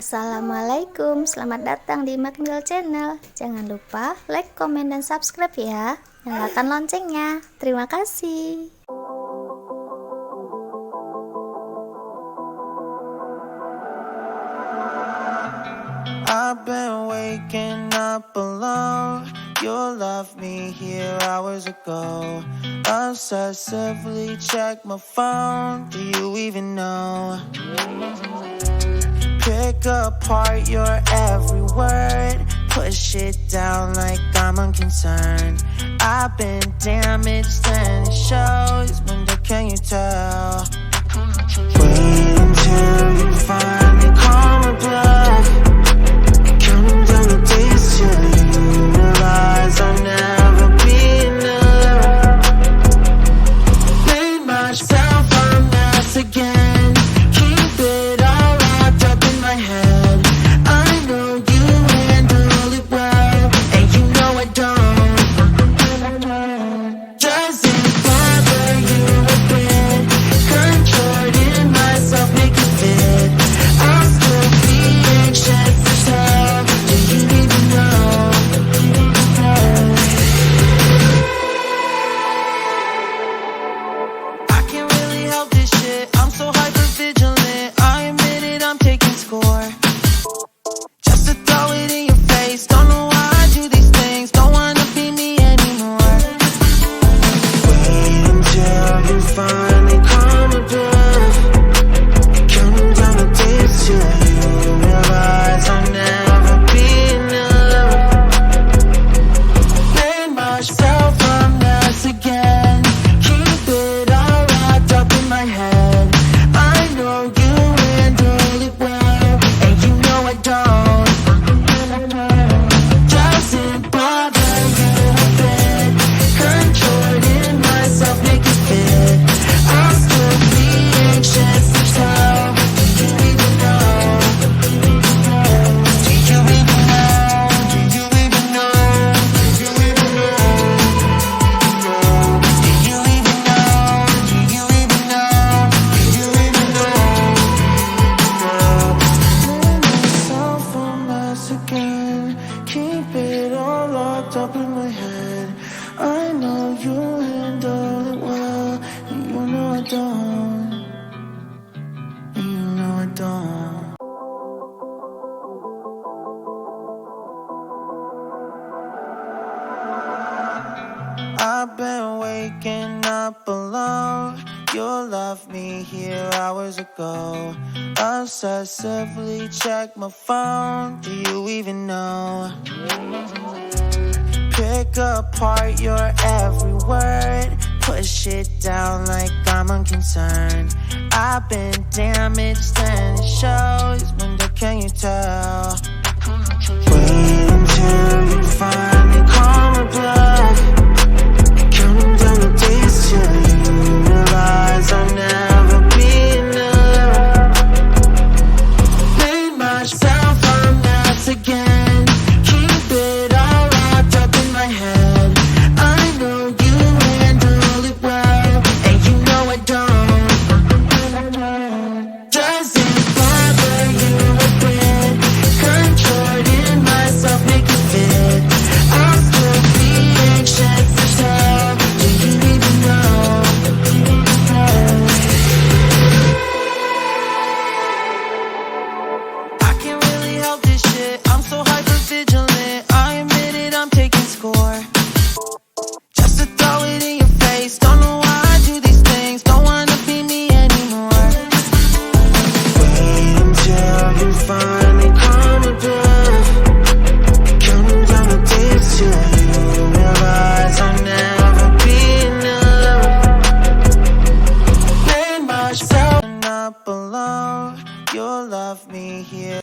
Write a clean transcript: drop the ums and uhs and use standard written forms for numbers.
Assalamualaikum, selamat datang di Makmil Channel. Jangan lupa like, komen, dan subscribe ya. Nyalakan loncengnya. Terima kasih. I've been waking up alone. You left me here hours ago. Obsessively check my phone. Do you even know? Pick apart your every word. Push it down like I'm unconcerned. I've been damaged and it shows. Wonder, can you tell? Wait until you finally call my bluff. Counting down the days till you realize I'll never be enough. Made myself a mess again. Keep it all locked up in my head. I know you handle it well, and you know I don't. Does it bother you a bit? Contorting myself, make it fit. I'll still be anxious as hell. Do you even know? I can't really help this shit. I'm so hyper vigilant. I admit it, I'm taking score. Just to throw it in your face. Don't know why I do these things. Don't wanna be me anymore. Wait until you finally call my bluff. Counting down the days till you realize I'll never be enough. Made myself a mess again. Keep it all locked up in my head. I know you handle it well, and you know I don't. Doesn't bother you a bit. Contorting myself, make it fit. I'll still be anxious as hell. Do you even know? Do you even know? Do you even know? Do you even know? Do you even know? Do you even know? Do you even know? Made myself a mess again. Keep it all locked up in my head. I know you handle it well, and you know I don't. And you know I don't. I've been waking up alone. You left me here hours ago. Obsessively check my phone. Do you even know? Pick apart your every word. Push it down like I'm unconcerned. I've been damaged and it shows. Wonder, can you tell? Wait until you finally call my bluff. Counting down the days till you realize I'll never be enough. Made myself a mess again. Keep it all locked up in my head. I know you handle it well, and you know I don't. Does it bother you a bit? Contorting myself, make it fit. I'll still be anxious as hell. Do you even know? I can't really help this shit. I'm so hyper vigilant. I admit it, I'm taking score. Just to throw it in your face. Don't know why I do these things. Don't wanna be me anymore. Wait until you find